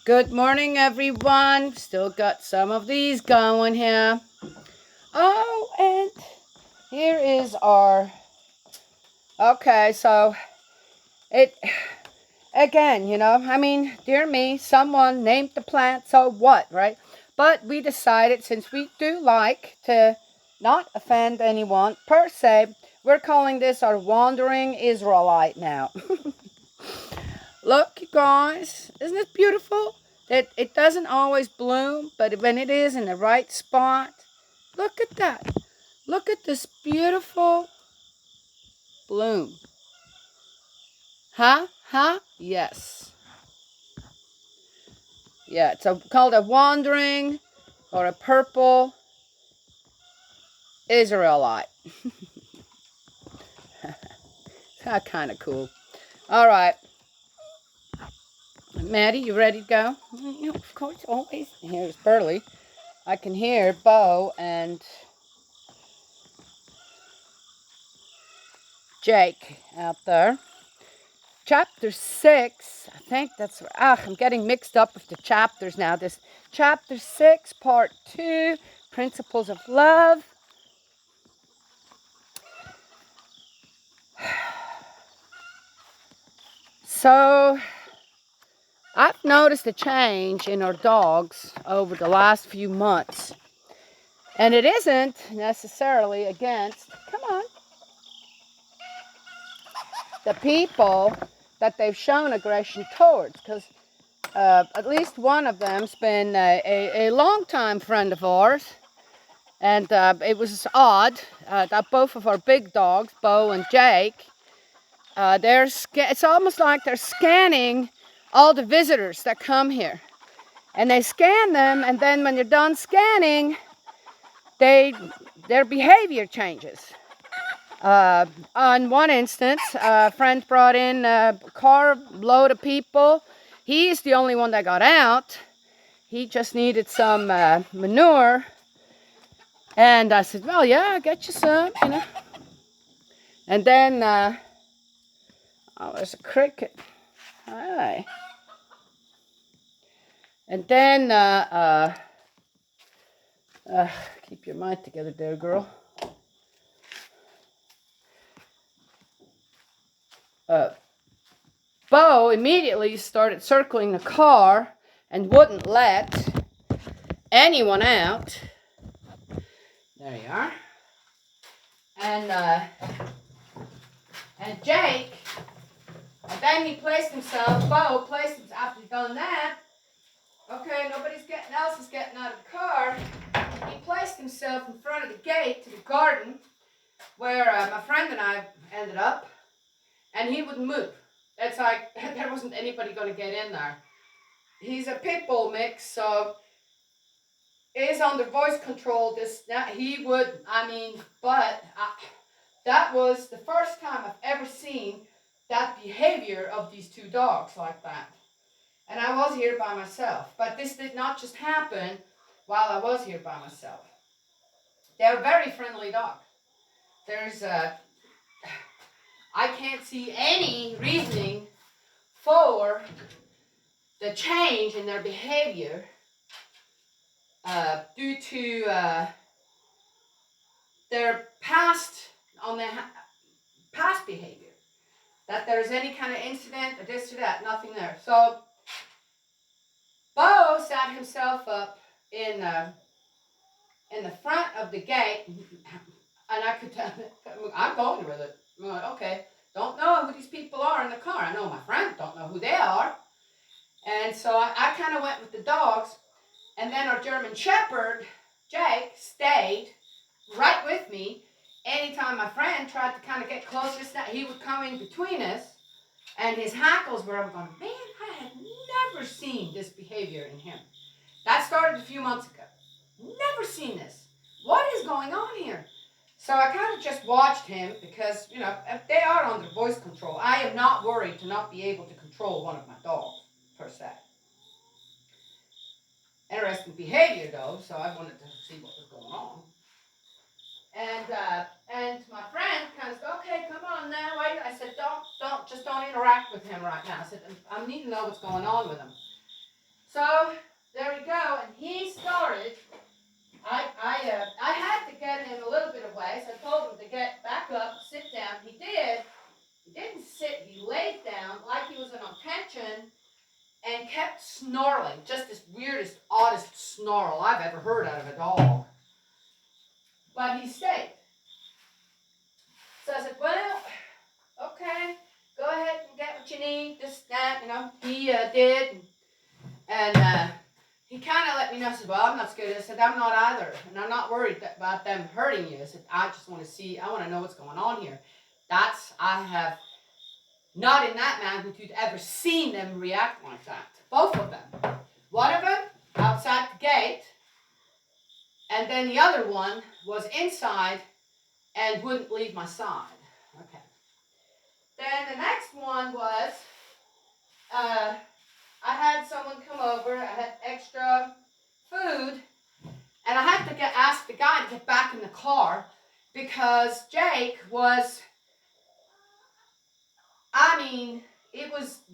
Good morning, everyone. Still got some of these going here. Oh, and here is our. Okay, so it. Again, dear me, someone named the plant, so what, right? But we decided, since we do like to not offend anyone per se, we're calling this our wandering Israelite now. Look, you guys, isn't it beautiful? That it doesn't always bloom, but when it is in the right spot, look at that. Look at this beautiful bloom. Huh? Huh? Yes. Yeah, it's called a wandering or a purple Israelite. Kind of cool. All right. Maddie, you ready to go? Of course, always. Here's Burley. I can hear Bo and Jake out there. Chapter 6, I think that's, I'm getting mixed up with the chapters now. This chapter 6, part 2, Principles of Love. So, I've noticed a change in our dogs over the last few months. And it isn't necessarily against, come on, the people that they've shown aggression towards. Because at least one of them's been a longtime friend of ours. And it was odd that both of our big dogs, Bo and Jake, it's almost like they're scanning all the visitors that come here. And they scan them, and then when they're done scanning, their behavior changes. On one instance, a friend brought in a car load of people. He's the only one that got out. He just needed some manure. And I said, well, yeah, I'll get you some. And then, oh, there's a cricket. Hi. And then, keep your mind together there, girl. Bo immediately started circling the car and wouldn't let anyone out. There you are. And Jake, and then he placed himself, Bo placed himself, after he'd done that, okay, else is getting out of the car, he placed himself in front of the gate to the garden where my friend and I ended up, and he wouldn't move. It's like there wasn't anybody going to get in there. He's a pit bull mix, so is under voice control. That was the first time I've ever seen that behavior of these two dogs like that. And I was here by myself. But this did not just happen while I was here by myself. They're very friendly dogs. I can't see any reasoning for the change in their behavior due to their past behavior. That there's any kind of incident or this or that, nothing there. So Bo sat himself up in the front of the gate, and I could tell, I'm going with it. I'm like, okay, don't know who these people are in the car. I know my friends don't know who they are. And so I kind of went with the dogs, and then our German Shepherd, Jake, stayed right with me. Anytime my friend tried to kind of get closer, he would come in between us, and his hackles were, I'm going, man, I had never seen this behavior in him. That started a few months ago. Never seen this. What is going on here? So I kind of just watched him because, they are under voice control. I am not worried to not be able to control one of my dogs, per se. Interesting behavior, though, so I wanted to see what was going on. And my friend kind of said, okay, come on now, wait. I said, don't interact with him right now. I said, I need to know what's going on with him. So there we go, and he started. I had to get him a little bit away, so I told him to get back up, sit down. He did. He didn't sit. He laid down like he was in attention and kept snarling. Just this weirdest, oddest snarl I've ever heard out of a dog. But he stayed. So I said, well, okay, go ahead and get what you need, this, that, you know. He did. And he kind of let me know. I said, well, I'm not scared. I said, I'm not either. And I'm not worried about them hurting you. I said, I just want to see, I want to know what's going on here. I have not in that magnitude ever seen them react like that. Both of them. One of them outside the gate, and then the other one was inside and wouldn't leave my side. Okay. Then the next one was, I had someone come over, I had extra food, and I had to ask the guy to get back in the car because Jake was,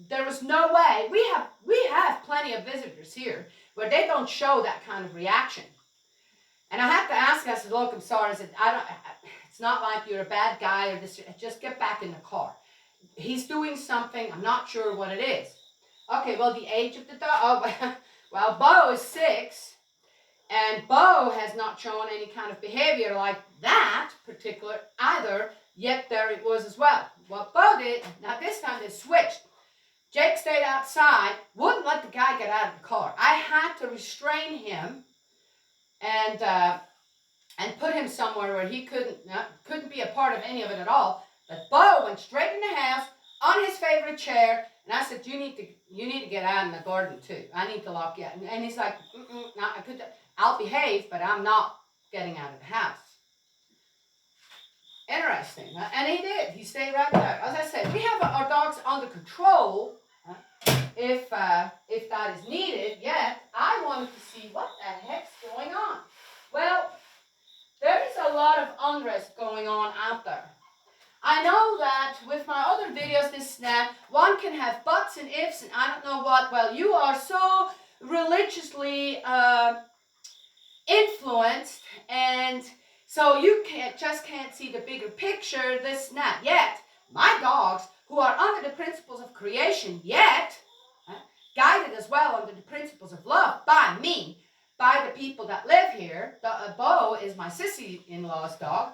there was no way. We have plenty of visitors here where they don't show that kind of reaction. And I had to ask him, I said, look, I'm sorry. I said, it's not like you're a bad guy or this, just get back in the car. He's doing something, I'm not sure what it is. Okay, well, the age of the dog, well, Bo is 6, and Bo has not shown any kind of behavior like that particular either, yet there it was as well. What Bo did, now this time they switched. Jake stayed outside, wouldn't let the guy get out of the car. I had to restrain him and put him somewhere where he couldn't be a part of any of it at all. But Bo went straight in the house on his favorite chair, and I said, you need to get out in the garden too. I need to lock you out. And he's like, no, I'll behave, but I'm not getting out of the house. Interesting. And he did. He stayed right there. As I said, we have our dogs under control if that is needed, yet I wanted to see what the heck's going on. Well, there is a lot of unrest going on out there. I know that with my other videos, one can have buts and ifs and I don't know what. Well, you are so religiously influenced, and so you can't see the bigger picture, this and that. Yet, my dogs, who are under the principles of creation, yet guided as well under the principles of love by me, by the people that live here. Bo is my sissy-in-law's dog.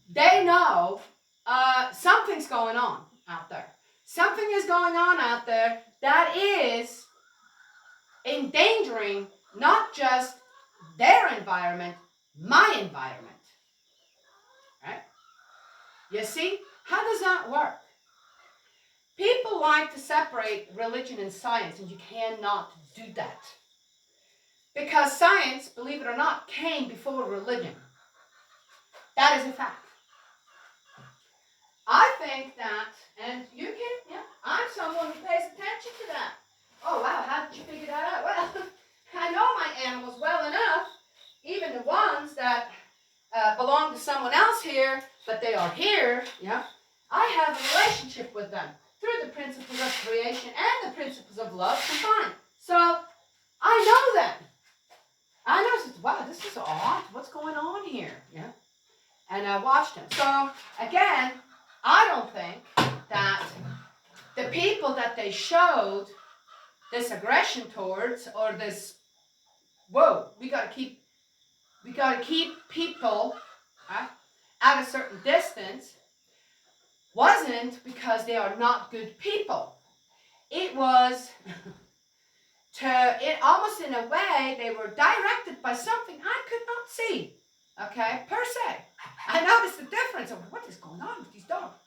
They know something's going on out there. Something is going on out there that is endangering not just their environment, my environment. Right? You see? How does that work? People like to separate religion and science, and you cannot do that. Because science, believe it or not, came before religion. That is a fact. I think that, and you can, I'm someone who pays attention to that. Oh, wow, how did you figure that out? Well, I know my animals well enough, even the ones that belong to someone else here, but they are here, I have a relationship with them through the principles of creation and the principles of love combined. So, I know them. I know, wow, this is odd. What's going on here? And I watched them. So, again, I don't think that the people that they showed this aggression towards, or this, we got to keep people at a certain distance, wasn't because they are not good people. It was almost in a way, they were directed by something I could not see, per se. I noticed the difference of what is going on with these dogs.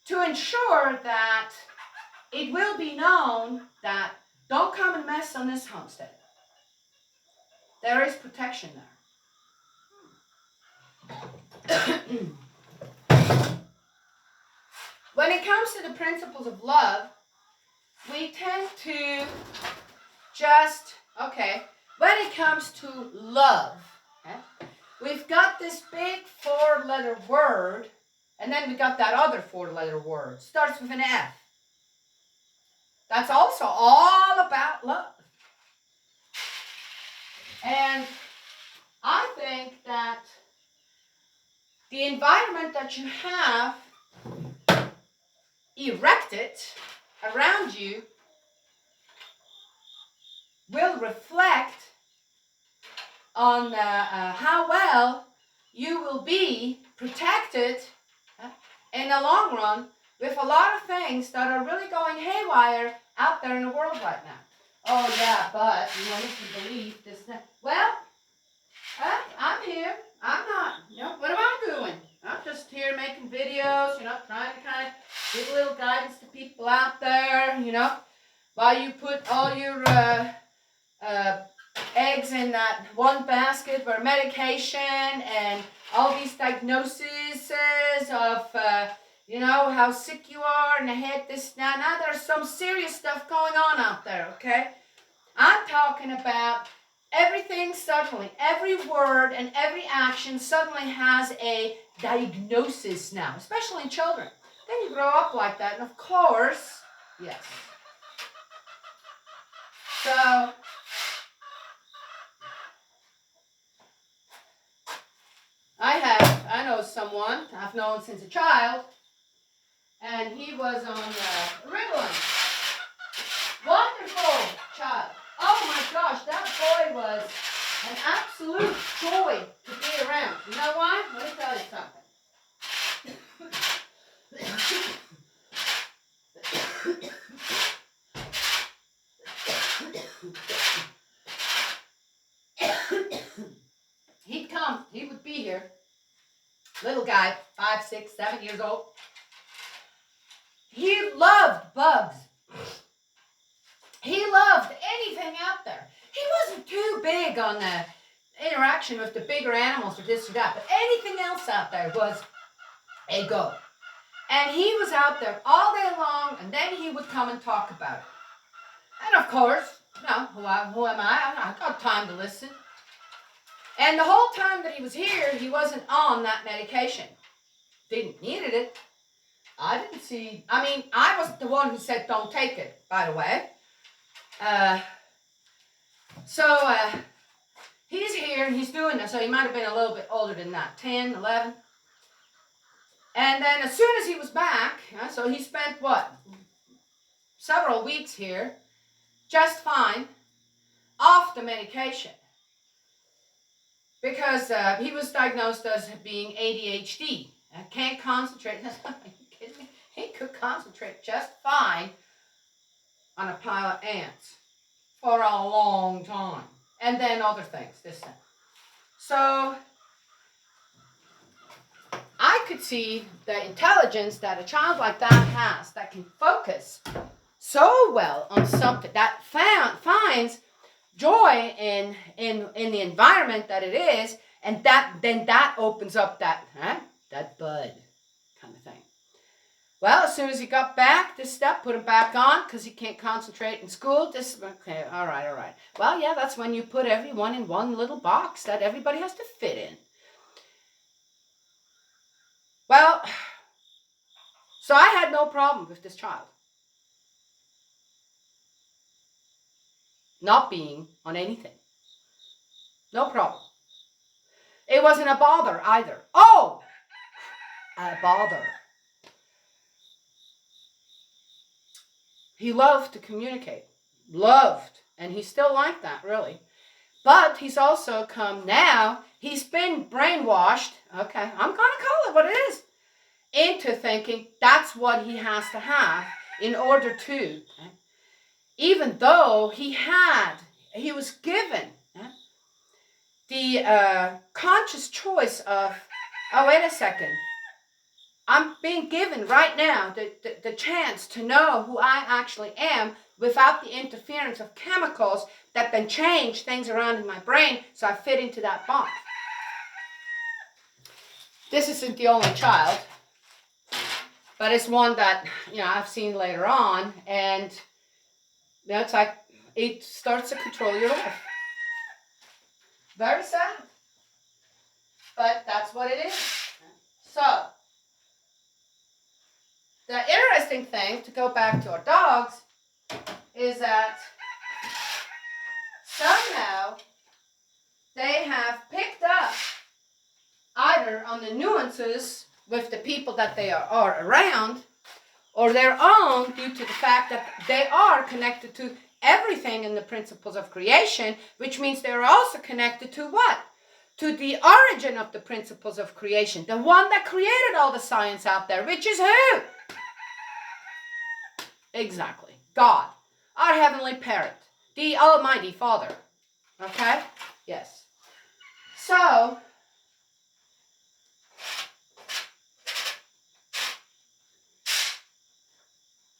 To ensure that it will be known that don't come and mess on this homestead. There is protection there. When it comes to the principles of love, we tend to just, when it comes to love, we've got this big 4-letter word, and then we got that other 4-letter word. Starts with an F. That's also all about love. And I think that the environment that you have erected around you will reflect on how well you will be protected in the long run with a lot of things that are really going haywire out there in the world right now. Oh yeah, but you want to believe this. Well, I'm here. I'm not. What am I doing? I'm just here making videos. Trying to kind of give a little guidance to people out there. While you put all your eggs in that one basket where medication and all these diagnoses of how sick you are and the head this now there's some serious stuff going on out there, okay? I'm talking about everything suddenly, every word and every action suddenly has a diagnosis now, especially in children. Then you grow up like that, and of course, yes. So I know someone I've known since a child, and he was on Ritalin. Wonderful child. Oh my gosh, that boy was an absolute joy to be around. You know why? Let me tell you something. He'd come, he would be here. Little guy, 5, 6, 7 years old. He loved bugs. He loved anything out there. He wasn't too big on the interaction with the bigger animals or this or that, but anything else out there was a go. And he was out there all day long, and then he would come and talk about it. And of course, who am I? I've got time to listen. And the whole time that he was here, he wasn't on that medication. Didn't needed it. I didn't see, I wasn't the one who said don't take it, by the way. He's here and he's doing this. So he might have been a little bit older than that, 10, 11. And then as soon as he was back, so he spent several weeks here, just fine, off the medication. Because he was diagnosed as being ADHD. Can't concentrate. Are you kidding me? He could concentrate just fine on a pile of ants for a long time. And then other things, this thing. So I could see the intelligence that a child like that has that can focus so well on something, that finds joy in the environment that it is, and that opens up that bud kind of thing. Well, as soon as he got back, this step put him back on because he can't concentrate in school. Okay, all right. Well, yeah, that's when you put everyone in one little box that everybody has to fit in. Well, so I had no problem with this child not being on anything. No problem. It wasn't a bother either. Oh, a bother. He loved to communicate. Loved. And he's still like that, really. But he's also come now, he's been brainwashed, okay, I'm going to call it what it is, into thinking that's what he has to have in order to, okay? Even though he was given the conscious choice of, oh, wait a second, I'm being given right now the chance to know who I actually am without the interference of chemicals that then change things around in my brain so I fit into that box. This isn't the only child, but it's one that I've seen later on, and it's like it starts to control your life. Very sad, but that's what it is. So the interesting thing, to go back to our dogs, is that somehow they have picked up either on the nuances with the people that they are around, or their own due to the fact that they are connected to everything in the principles of creation, which means they're also connected to what? To the origin of the principles of creation, the one that created all the science out there, which is who? Exactly, God, our heavenly parent, the Almighty Father. Okay? Yes. So,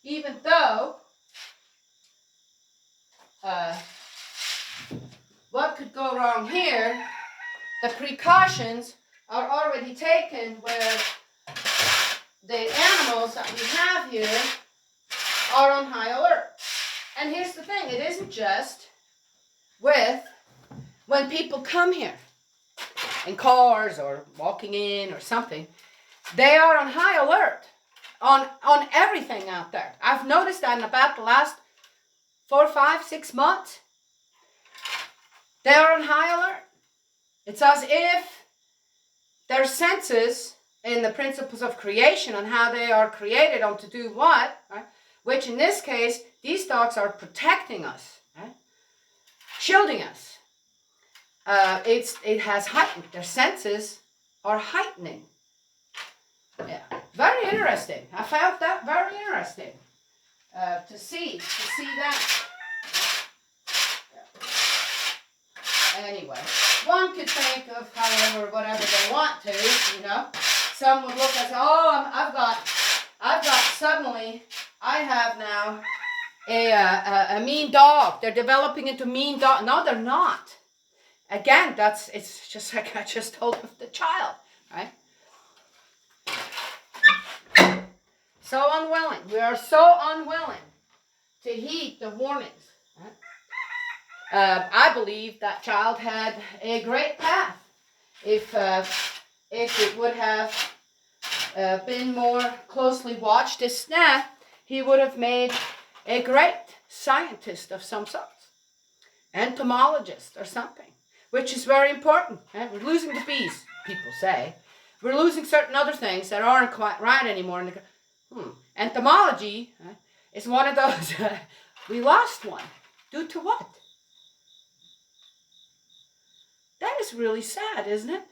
even though what could go wrong here, the precautions are already taken where the animals that we have here are on high alert. And here's the thing, it isn't just with when people come here in cars or walking in or something, they are on high alert on everything out there. I've noticed that in about the last 4, 5, 6 months, they are on high alert. It's as if their senses in the principles of creation on how they are created on to do what, right? Which in this case, these dogs are protecting us, right? Shielding us. It has heightened. Their senses are heightening. Yeah, very interesting. I found that very interesting to see that. Anyway, one could think of however whatever they want to, you know. Some would look and say, "Oh, I've got suddenly, I have now a mean dog. They're developing into mean dog." No, they're not. Again, it's just like I just told with the child, right? So unwilling. We are so unwilling to heed the warnings. Right? I believe that child had a great path if it would have been more closely watched as snap, he would have made a great scientist of some sort, entomologist or something, which is very important. Right? We're losing the bees, people say. We're losing certain other things that aren't quite right anymore. Entomology is one of those, we lost one. Due to what? That is really sad, isn't it?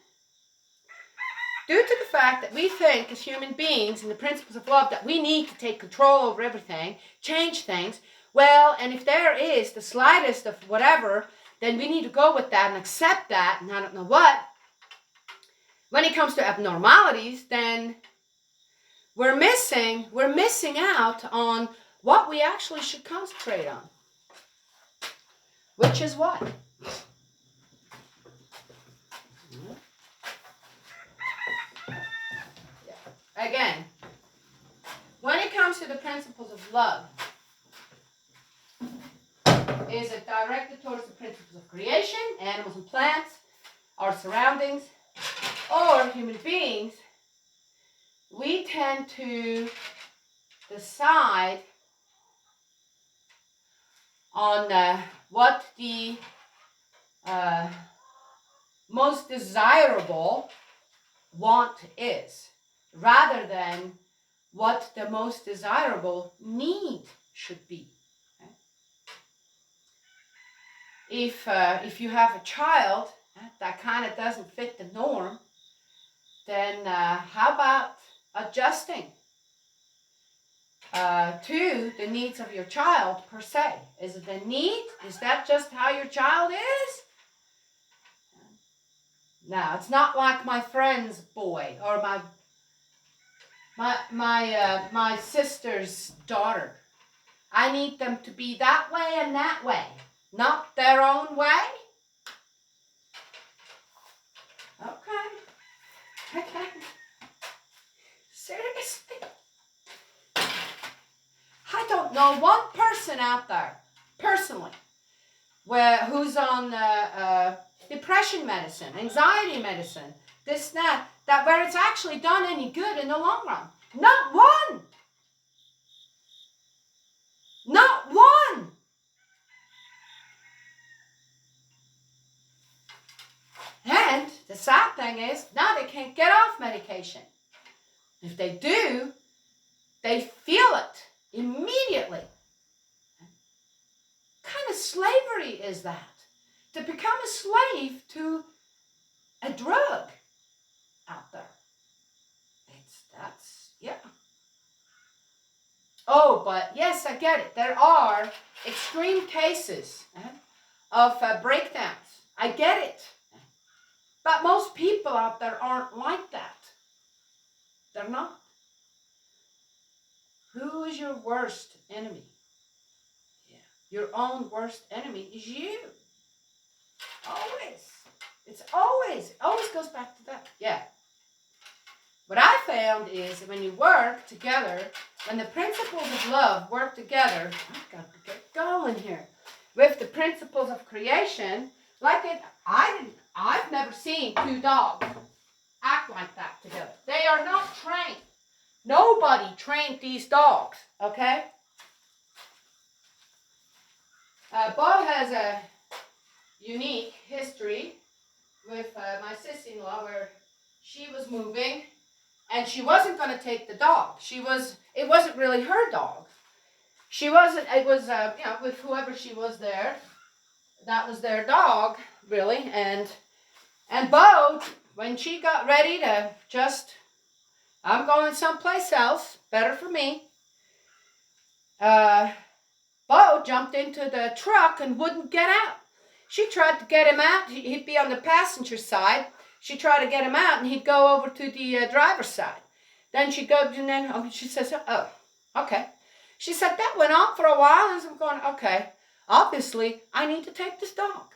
Due to the fact that we think as human beings in the principles of love that we need to take control over everything, change things, well, and if there is the slightest of whatever, then we need to go with that and accept that, and I don't know what. When it comes to abnormalities, then we're missing out on what we actually should concentrate on. Which is what? Again, when it comes to the principles of love, is it directed towards the principles of creation, animals and plants, our surroundings, or human beings? We tend to decide on what the most desirable want is, rather than what the most desirable need should be. If you have a child that kind of doesn't fit the norm, then how about adjusting to the needs of your child per se? Is it a need? Is that just how your child is? No, it's not like my friend's boy or my sister's daughter. I need them to be that way and that way, not their own way. Okay. Seriously? I don't know one person out there, personally, who's on depression medicine, anxiety medicine, this, that, where it's actually done any good in the long run. Not one. Not one. sad thing is, now they can't get off medication. If they do, they feel it immediately. What kind of slavery is that? To become a slave to a drug out there. Yeah. Oh, but yes, I get it. There are extreme cases of breakdowns. I get it. But most people out there aren't like that. They're not. Who is your worst enemy? Yeah. Your own worst enemy is you. Always. It always goes back to that. Yeah. What I found is when you work together, when the principles of love work together, I've got to get going here, with the principles of creation, I've never seen two dogs act like that together. They are not trained. Nobody trained these dogs, okay? Bo has a unique history with my sister-in-law where she was moving and she wasn't going to take the dog. It wasn't really her dog. It was, with whoever she was there, that was their dog, really. And Bo, when she got ready to I'm going someplace else, better for me, Bo jumped into the truck and wouldn't get out. She tried to get him out. He'd be on the passenger side. She tried to get him out, and he'd go over to the driver's side. Then she goes, and then she says, oh, okay. She said, that went on for a while, and I'm going, okay. Obviously, I need to take this dog.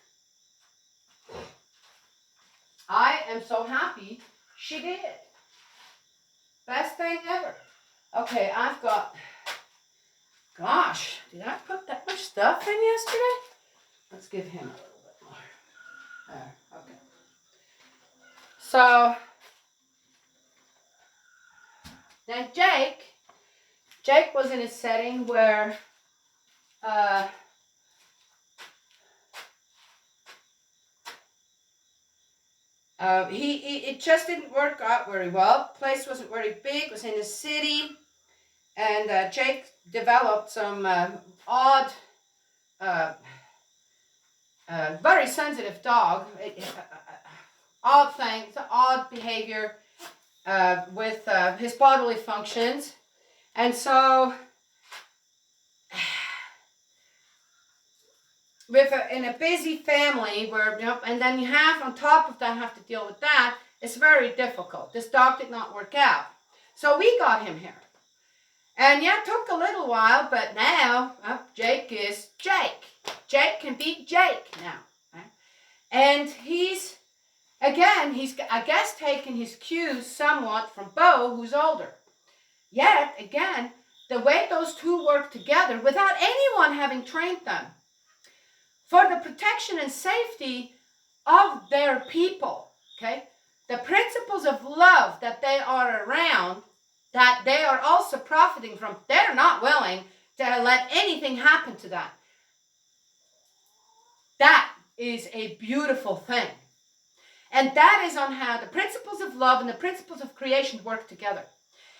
I am so happy she did. Best thing ever. Okay, I've got, gosh, did I put that much stuff in yesterday? Let's give him a little bit more. There, okay. So, then Jake was in a setting where it just didn't work out very well. The place wasn't very big. It was in a city, and Jake developed some odd, very sensitive dog. Odd things, odd behavior with his bodily functions, and so in a busy family where, and then you have on top of that have to deal with that, it's very difficult. This dog did not work out. So we got him here. And yeah, it took a little while, but now Jake is Jake. Jake can be Jake now. Right? And he's, I guess, taken his cues somewhat from Bo, who's older. Yet, again, the way those two work together without anyone having trained them, for the protection and safety of their people, okay? The principles of love that they are around, that they are also profiting from, they're not willing to let anything happen to that. That is a beautiful thing. And that is on how the principles of love and the principles of creation work together.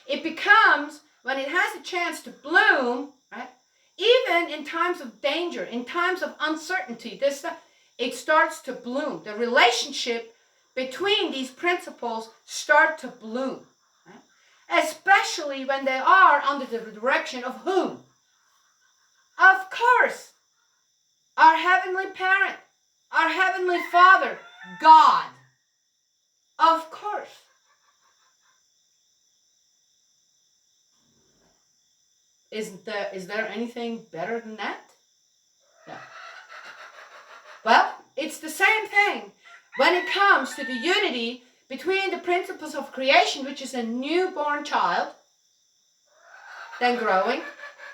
It becomes, when it has a chance to bloom, right? Even in times of danger, in times of uncertainty, it starts to bloom. The relationship between these principles start to bloom. Right? Especially when they are under the direction of whom? Of course, our Heavenly Parent, our Heavenly Father, God. Of course. Is there anything better than that? No. Well, it's the same thing when it comes to the unity between the principles of creation, which is a newborn child, then growing,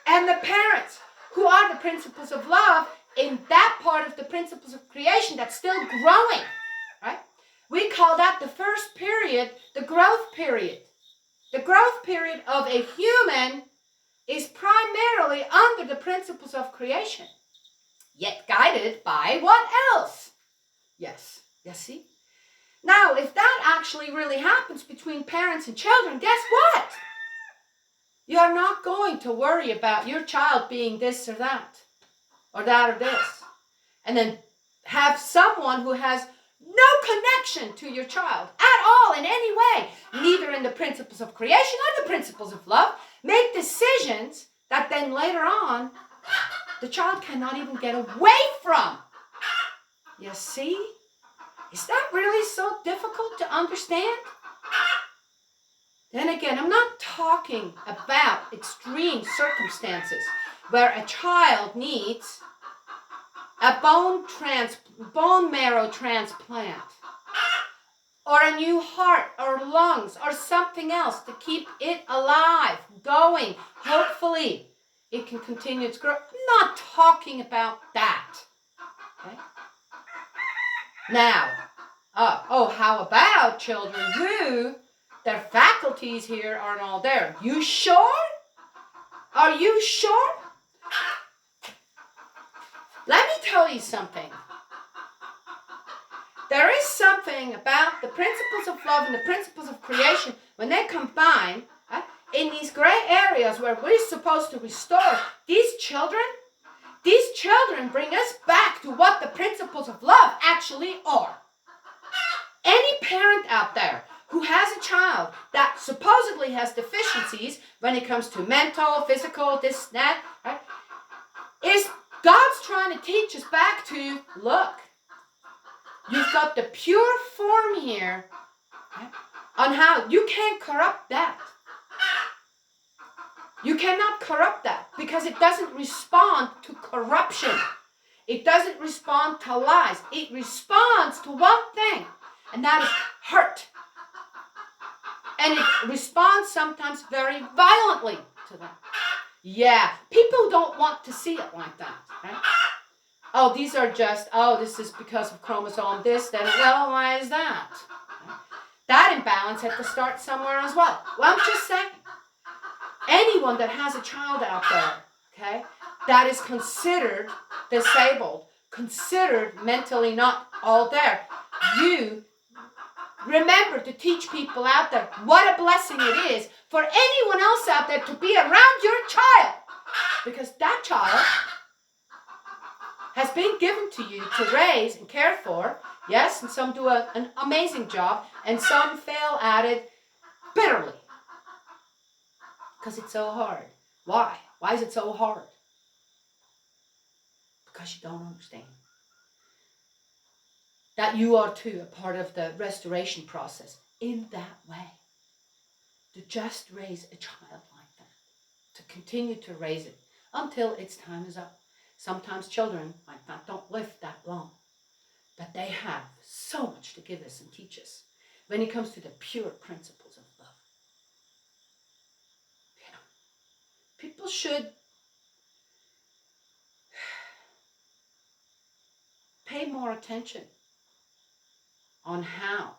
and the parents, who are the principles of love in that part of the principles of creation that's still growing, right? We call that the first period, the growth period. The growth period of a human is primarily under the principles of creation, yet guided by what else? Yes, see? Now, if that actually really happens between parents and children, guess what? You're not going to worry about your child being this or that or this. And then have someone who has no connection to your child at all in any way, neither in the principles of creation or the principles of love, make decisions that then later on the child cannot even get away from. You see? Is that really so difficult to understand? Then again, I'm not talking about extreme circumstances where a child needs a bone marrow transplant, or a new heart or lungs or something else to keep it alive, going. Hopefully, it can continue its growth. I'm not talking about that. Okay? Now, how about children who their faculties here aren't all there? You sure? Are you sure? Let me tell you something. There is something about the principles of love and the principles of creation when they combine in these gray areas where we're supposed to restore these children. These children bring us back to what the principles of love actually are. Any parent out there who has a child that supposedly has deficiencies when it comes to mental, physical, this, that, right, is God's trying to teach us back to, look, you've got the pure form here, right, on how you can't corrupt that. You cannot corrupt that because it doesn't respond to corruption. It doesn't respond to lies. It responds to one thing, and that is hurt. And it responds sometimes very violently to that. Yeah, people don't want to see it like that, right? Oh, these are just, this is because of chromosome this, then, well, why is that? That imbalance had to start somewhere as well. Well, I'm just saying, anyone that has a child out there, okay, that is considered disabled, considered mentally not all there, you remember to teach people out there what a blessing it is for anyone else out there to be around your child. Because that child has been given to you to raise and care for. Yes, and some do an amazing job, and some fail at it bitterly. Because it's so hard. Why? Why is it so hard? Because you don't understand that you are too a part of the restoration process in that way. To just raise a child like that. To continue to raise it until its time is up. Sometimes children like that don't live that long. But they have so much to give us and teach us when it comes to the pure principles of love. You know, people should pay more attention on how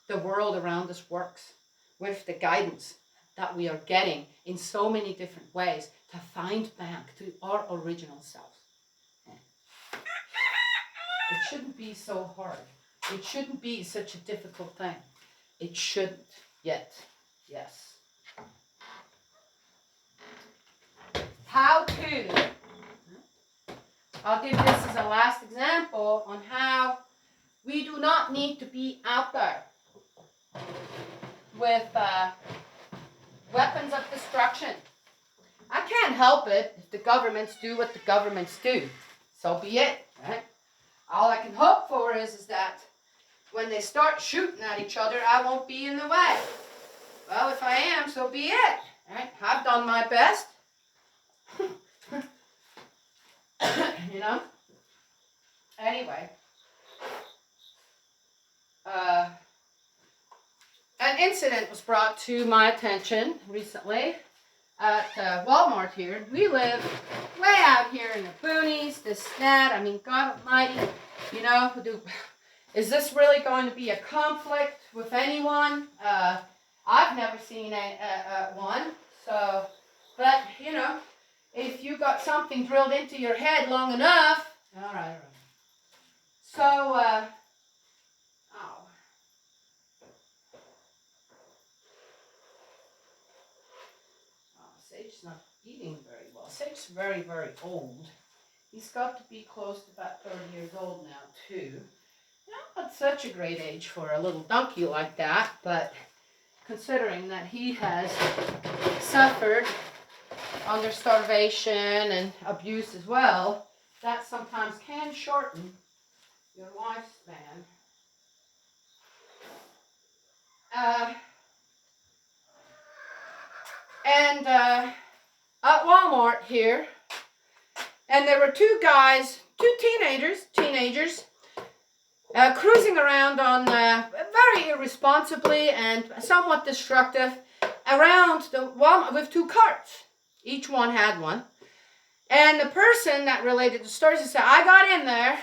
the world around us works with the guidance that we are getting in so many different ways to find back to our original selves. It shouldn't be so hard. It shouldn't be such a difficult thing. It shouldn't yet. Yes. How to. I'll give this as a last example on how we do not need to be out there with weapons of destruction. I can't help it if the governments do what the governments do. So be it, right? All I can hope for is that when they start shooting at each other, I won't be in the way. Well, if I am, so be it. Right? I've done my best. You know? Anyway. An incident was brought to my attention recently at Walmart here. We live way out here in the boonies, this, that. I mean, God Almighty, you know, is this really going to be a conflict with anyone? I've never seen one. So, but, you know, if you got something drilled into your head long enough, all right. So, eating very well. Sage's very, very old. He's got to be close to about 30 years old now, too. Not such a great age for a little donkey like that, but considering that he has suffered under starvation and abuse as well, that sometimes can shorten your lifespan. At Walmart here, and there were two guys, two teenagers, cruising around on very irresponsibly and somewhat destructive around the Walmart with two carts. Each one had one. And the person that related the story said, I got in there,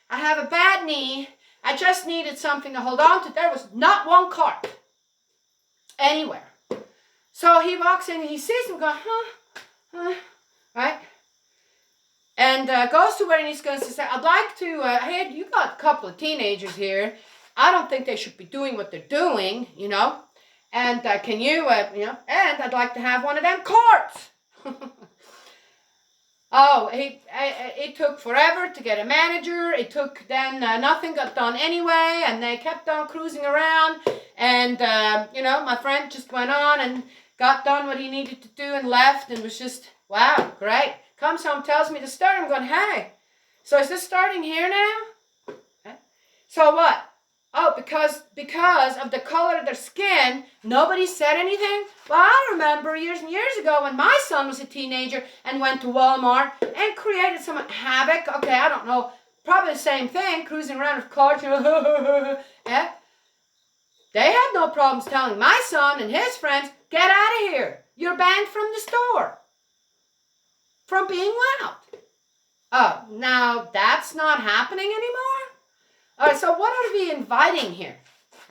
I have a bad knee, I just needed something to hold on to. There was not one cart anywhere. So he walks in and he sees them going, right? And goes to where he's going to say, I'd like to, hey, you got a couple of teenagers here. I don't think they should be doing what they're doing, you know. And can you, and I'd like to have one of them carts. Oh, it took forever to get a manager. It took then nothing got done anyway, and they kept on cruising around. And, my friend just went on and got done what he needed to do and left, and was just, wow, great. Comes home, tells me to start. I'm going, hey, so is this starting here now? Okay. So what? Oh, because of the color of their skin, nobody said anything? Well, I remember years and years ago when my son was a teenager and went to Walmart and created some havoc. Okay, I don't know, probably the same thing, cruising around with carts. Yeah. They had no problems telling my son and his friends, get out of here. You're banned from the store. From being loud. Oh, now that's not happening anymore? All right, so what are we inviting here,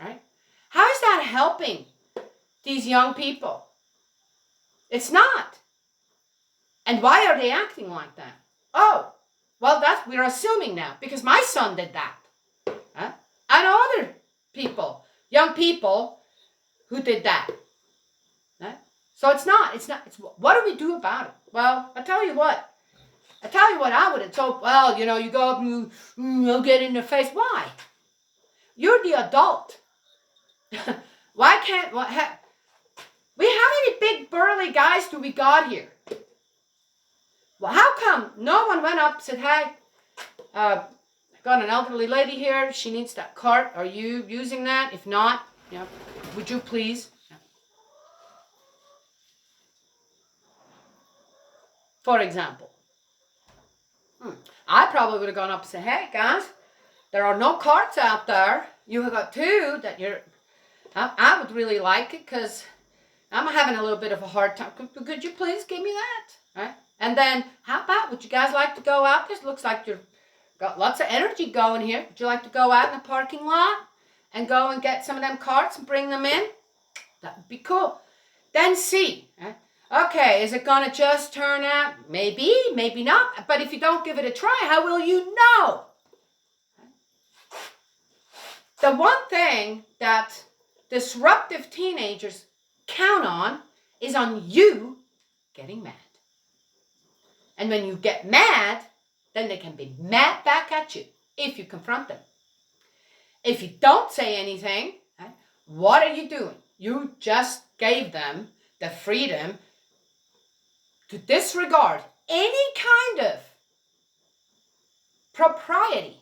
right? How is that helping these young people? It's not. And why are they acting like that? Oh, well, we're assuming now, because my son did that. Huh? I know other people, young people, who did that. Huh? So it's what do we do about it? Well, I tell you what I would have told, well, you go up and you get in their face. Why? You're the adult. Why can't, how many big burly guys do we got here? Well, how come no one went up and said, hey, I got an elderly lady here. She needs that cart. Are you using that? If not, would you please? For example. I probably would have gone up and said, hey, guys, there are no carts out there. You have got two that I would really like it because I'm having a little bit of a hard time. Could you please give me that? Right? And then, how about, would you guys like to go out? This looks like you've got lots of energy going here. Would you like to go out in the parking lot and go and get some of them carts and bring them in? That would be cool. Then see. Right? Okay, is it going to just turn out? Maybe, maybe not. But if you don't give it a try, how will you know? The one thing that disruptive teenagers count on is on you getting mad. And when you get mad, then they can be mad back at you if you confront them. If you don't say anything, what are you doing? You just gave them the freedom to disregard any kind of propriety,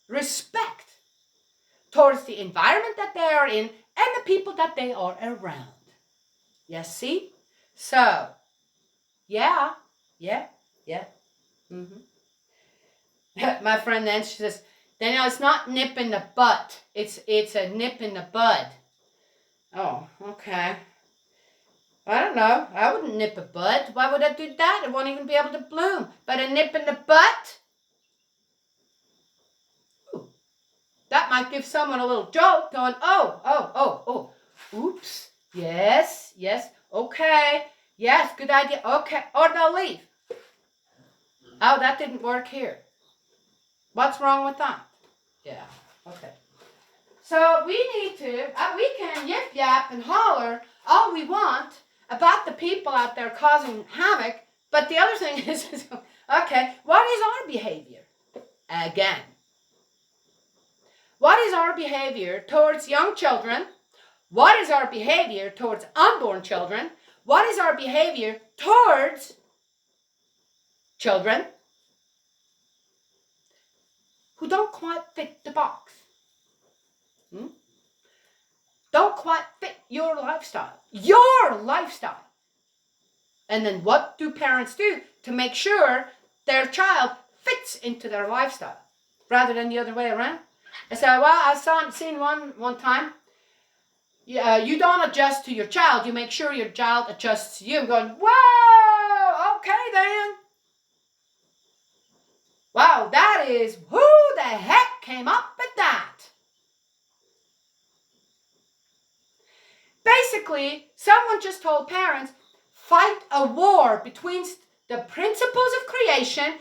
respect towards the environment that they are in and the people that they are around. Yes, see? So, yeah. My friend Nancy says, Danielle, it's not nip in the butt. It's a nip in the bud. Oh, okay. I don't know. I wouldn't nip a bud. Why would I do that? It won't even be able to bloom. But a nip in the butt? Ooh. That might give someone a little jolt going, oh. Oops. Yes. Okay. Yes, good idea. Okay. Or they'll leave. Oh, that didn't work here. What's wrong with that? Yeah. Okay. So we need to, we can yip yap and holler all we want about the people out there causing havoc, but the other thing is, okay, what is our behavior? Again, what is our behavior towards young children? What is our behavior towards unborn children? What is our behavior towards children who don't quite fit the box? Don't quite fit your lifestyle. Your lifestyle. And then what do parents do to make sure their child fits into their lifestyle rather than the other way around? I said, well, I've seen one time. You don't adjust to your child. You make sure your child adjusts to you. I'm going, whoa, okay then. Wow, that is, who the heck came up with that? Basically, someone just told parents, fight a war between the principles of creation,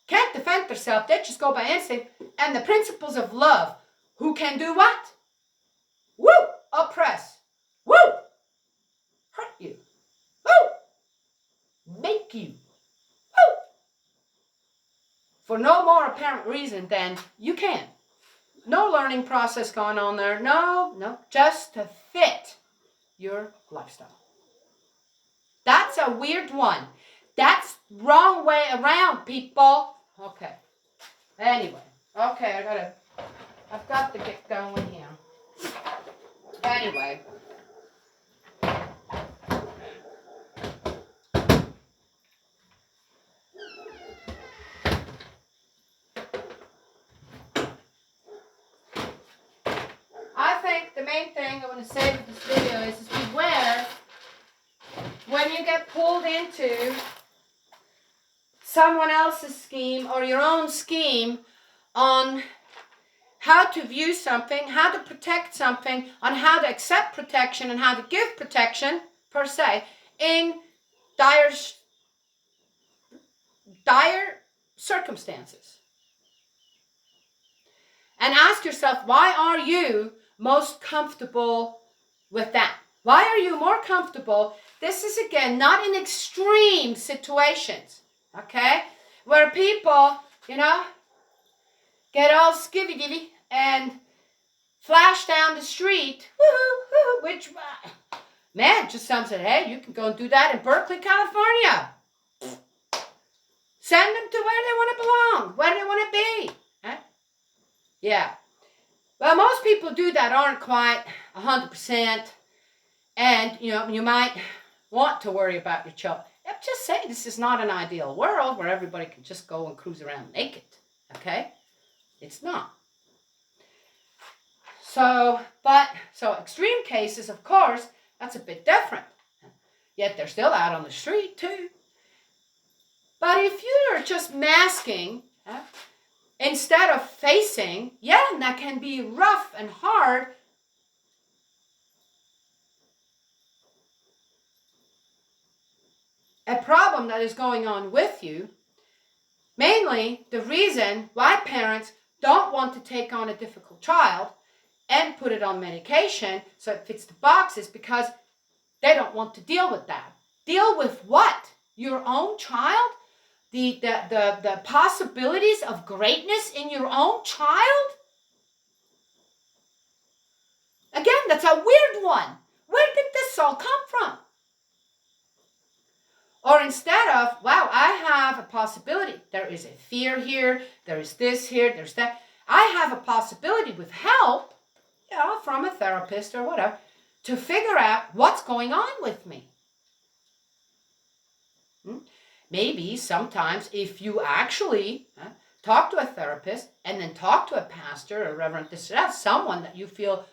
can't defend themselves, they just go by instinct, and the principles of love. Who can do what? Woo! Oppress. Woo! Hurt you. Woo! Make you. Woo! For no more apparent reason than you can. No learning process going on there. No. Just to fit your lifestyle. That's a weird one. That's wrong way around, people. Okay. Anyway. Okay, I've got to get going here. Anyway. I think the main thing I want to say with this video is beware when you get pulled into someone else's scheme or your own scheme on how to view something, how to protect something, on how to accept protection and how to give protection, per se, in dire circumstances. And ask yourself, why are you most comfortable with that? Why are you more comfortable? This is, again, not in extreme situations, okay? Where people, get all skivvy-divvy and flash down the street, woohoo, which, man, just some said, hey, you can go and do that in Berkeley, California. Send them to where they want to belong, where they want to be. Huh? Yeah. Well, most people do that aren't quite 100%. And, you might want to worry about your children. I'm just saying this is not an ideal world where everybody can just go and cruise around naked. Okay? It's not. So extreme cases, of course, that's a bit different. Yet they're still out on the street too. But if you're just masking, instead of facing, and that can be rough and hard. A problem that is going on with you, mainly the reason why parents don't want to take on a difficult child and put it on medication so it fits the boxes because they don't want to deal with that. Deal with what? Your own child? The possibilities of greatness in your own child? Again, that's a weird one. Where did this all come from? Or instead of, wow, I have a possibility. There is a fear here. There is this here. There's that. I have a possibility with help, from a therapist or whatever, to figure out what's going on with me. Maybe sometimes if you actually talk to a therapist and then talk to a pastor or reverend, someone that you feel,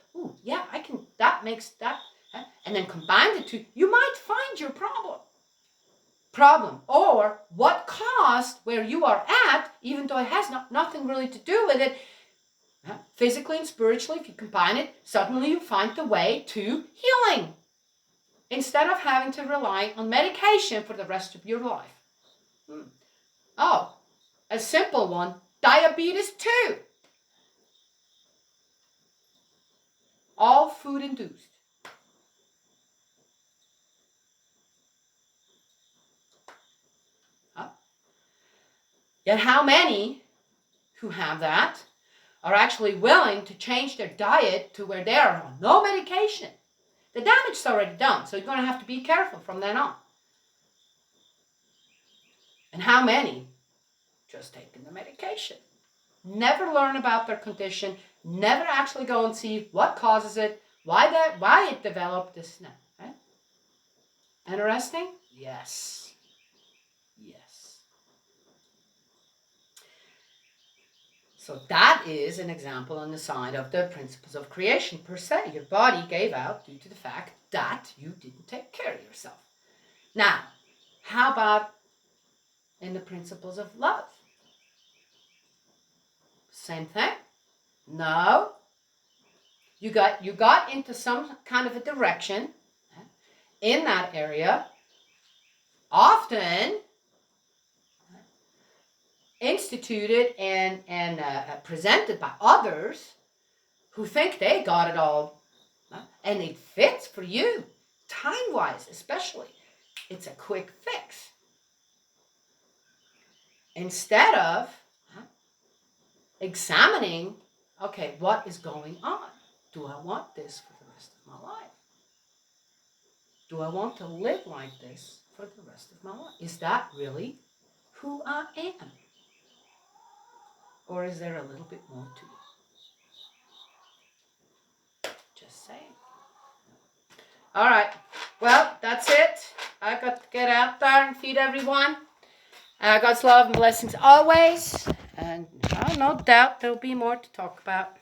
I can, that makes that, and then combine the two, you might find your problem or what caused where you are at, even though it has nothing really to do with it, physically and spiritually. If you combine it, suddenly you find the way to healing instead of having to rely on medication for the rest of your life. A simple one, diabetes 2. All food induced. Yet how many who have that are actually willing to change their diet to where they are on no medication? The damage is already done, so you're going to have to be careful from then on. And how many just taking the medication? Never learn about their condition, never actually go and see what causes it, why it developed this now. Right? Interesting? Yes. Yes. So that is an example on the side of the principles of creation per se. Your body gave out due to the fact that you didn't take care of yourself. Now, how about in the principles of love? Same thing? No. You got into some kind of a direction in that area, often instituted and presented by others who think they got it all, and it fits for you, time-wise especially. It's a quick fix. Instead of examining, okay, what is going on? Do I want this for the rest of my life? Do I want to live like this for the rest of my life? Is that really who I am? Or is there a little bit more to it? Just saying. All right. Well, that's it. I got to get out there and feed everyone. God's love and blessings always. And no doubt there'll be more to talk about.